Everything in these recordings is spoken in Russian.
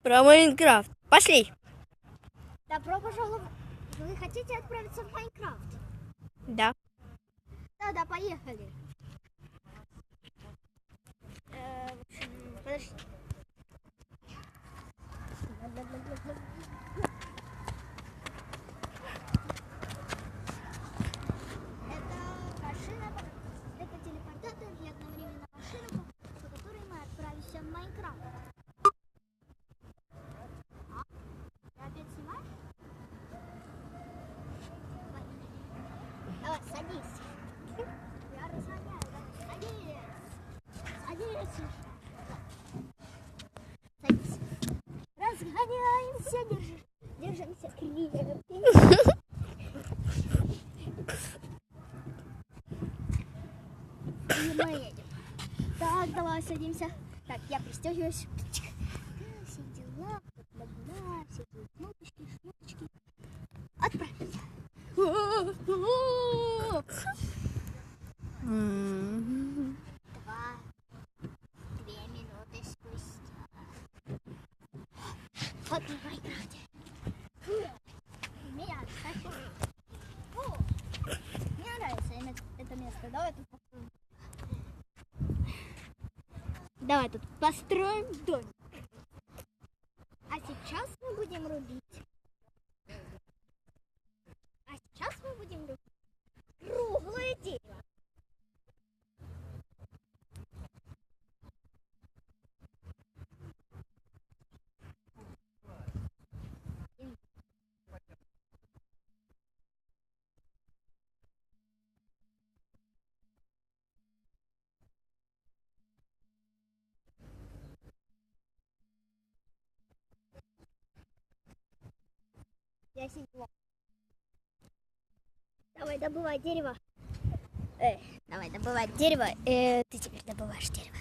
Про Майнкрафт. Пошли. Добро пожаловать. Вы хотите отправиться в Майнкрафт? Да. Да, поехали. Подожди. Это машина, это телепортатор и одновременно машина, по которой мы отправимся в Майнкрафт. Ты опять снимаешь? Давай, садись. Я разгоняю, да? Садись. Садись. Разгоняемся, держимся крепко. И мы едем. Так, давай садимся. Так, я пристегиваюсь. Все дела, бла-бла, все эти кнопочки, шмоточки. Отправимся. 2 минуты спустя. Вот мы в Майнкрафте. Меня мне нравится это место. Давай тут построим домик. А сейчас мы будем рубить. Круглое дерево. Я сидела. Давай добывай дерево. Давай добывать дерево. Ты теперь добываешь дерево.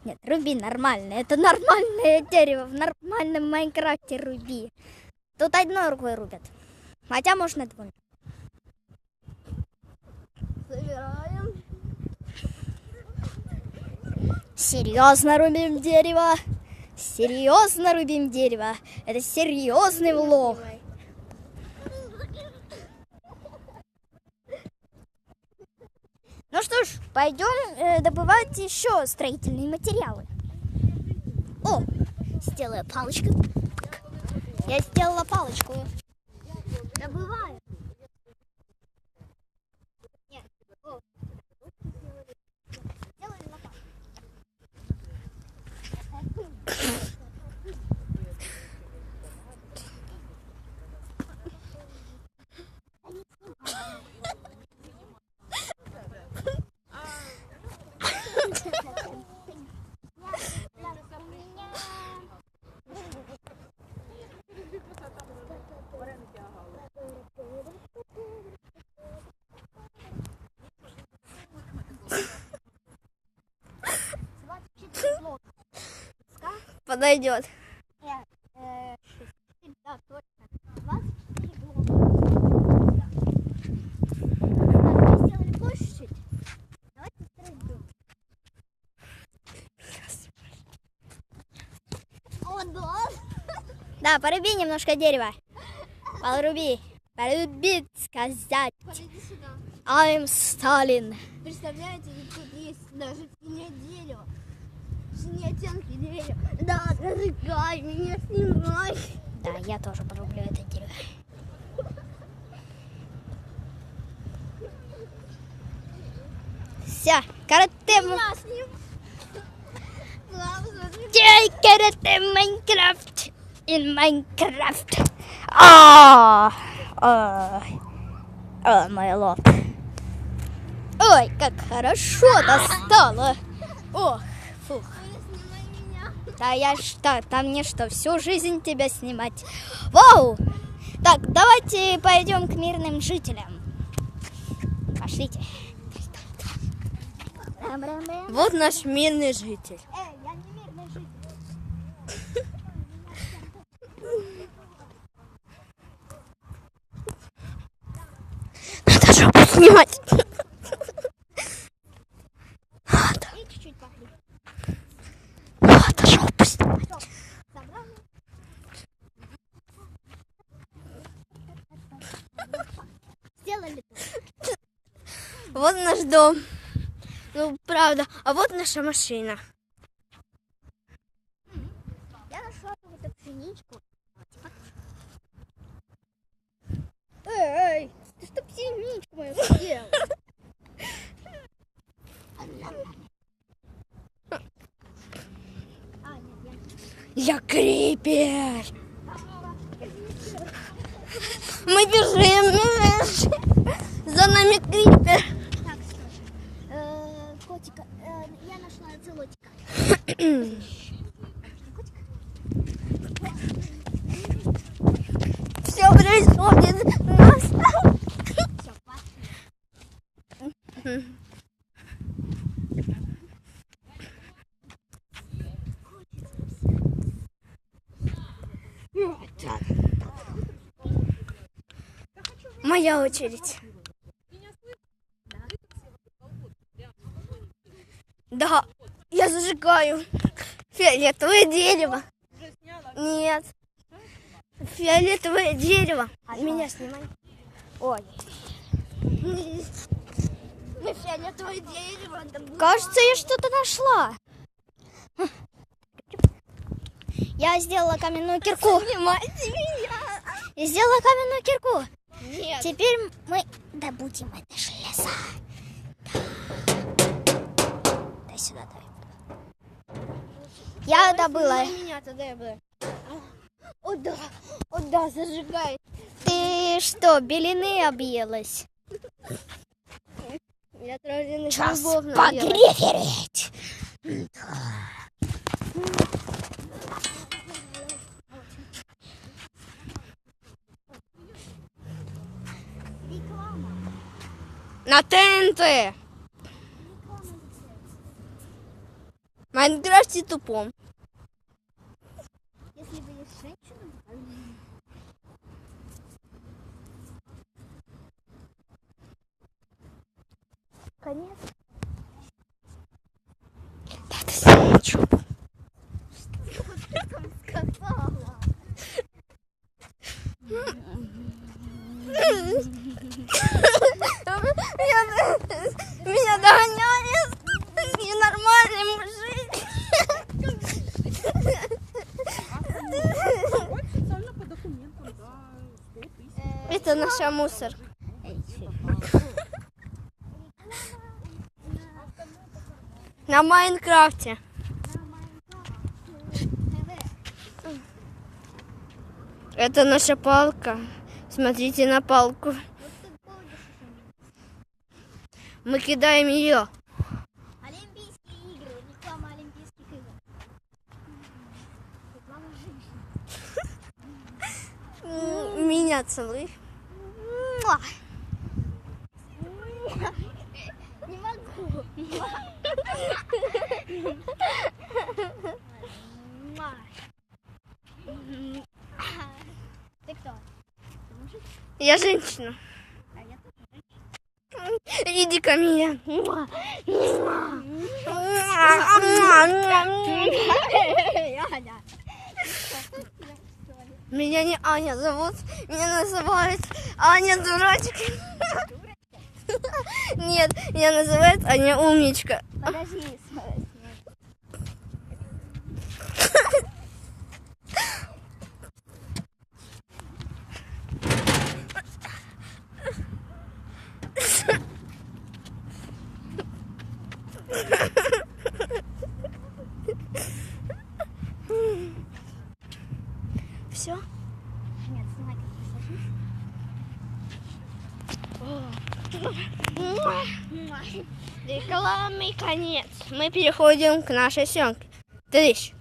Нет, руби нормально. Это нормальное дерево. В нормальном Майнкрафте руби. Тут одной рукой рубят. Хотя можно двумя. Собираем. Серьезно рубим дерево. Серьезно рубим дерево. Это серьезный влог. Ну что ж, пойдем добывать еще строительные материалы. О, сделаю палочку. Я сделала палочку. Добываю. Нет. О. Делаю лопату. Подойдет. Да, точно. 24 блока. Мы сделали площадь. Давайте строить дом. О, да. Да, поруби немножко дерева. Поруби. Поруби сказать. Подойди сюда. I'm Stalin. Представляете, тут есть даже синее дерево. Синие оттенки дерева. Да, зажигай, меня снимай. Да, я тоже порублю это дерево. Все, карате. Карате Майнкрафт. In Minecraft. Мой лоб. Ой, как хорошо достало. Ох, фух. Да я что, там мне что, всю жизнь тебя снимать? Вау! Так, давайте пойдем к мирным жителям. Пошлите. Вот наш мирный житель. Я не мирный житель. Надо жопу снимать. И чуть-чуть похлеб. Надо жопу снимать. Вот наш дом. Ну, правда. А вот наша машина. Я нашла какую-то пшеничку. Эй, ты что пшеничку мою съел? Я крипер. Мы бежим. За нами крипер. Так, что? Котика, я нашла целотика. Все происходит у нас. Все, пошли. Моя очередь. Да, я зажигаю фиолетовое дерево. Нет. Фиолетовое дерево. Меня снимай. Ой. Мы фиолетовое дерево добыли. Кажется, я что-то нашла. Я сделала каменную кирку. Снимайте меня. Я сделала каменную кирку. Нет. Теперь мы добудем это железо. Дай сюда, дай. Я добыла. Снимай меня тогда я бы. О да, зажигай. Ты что, белины объелась? Я травяных Час грибов наелась. погреферить. На ТНТ. В Майнкрафте тупом. Если бы есть женщина, конец. Это свечу. Что ты там сказала? Меня догоняет ненормальный мужик. Официально по документам, да, 100 тысяч. Это наша мусор. На Майнкрафте. Это наша палка. Смотрите на палку. Мы кидаем ее. Олимпийские игры, реклама Олимпийских игр. Реклама женщин. Меня целуй. Не могу. Ты кто? Ты мужик? Я женщина. А я тоже. Иди ко мне. Аня. Меня не Аня зовут. Меня называют Аня дурачка. Нет, меня называют Аня умничка. Подожди, Все? Нет, снимай, как ты садишься. Рекламный конец. Мы переходим к нашей съемке. Тыщ.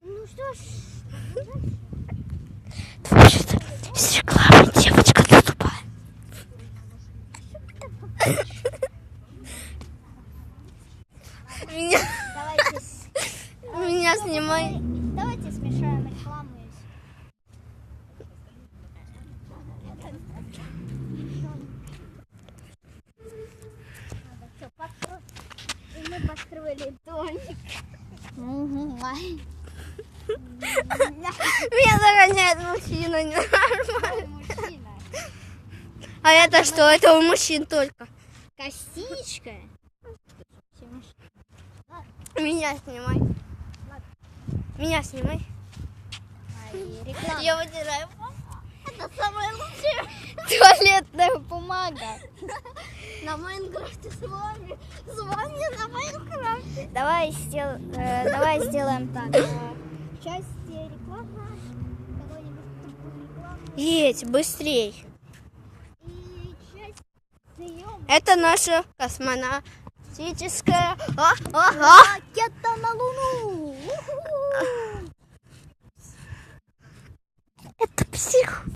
Ну что ж, Вообще-то с рекламой девочка ты тупая. Меня, давайте, меня снимай. давайте смешаем рекламу. И мы построили домик. Меня загоняет мужчина, ненормально. Мужчина. А это что? Это у мужчин только. Косичка. Меня снимай. Меня снимай. Реклама. Я вытираю. Это самое лучшее. Туалетная бумага. На Майнкрафте с вами. С вами на Майнкрафте. Давай сделаем так. Часть реклама. Какой-нибудь тупую рекламу. Едь, быстрей. И часть съем. Это наша космонавтическая... Ракета на Луну. Это псих.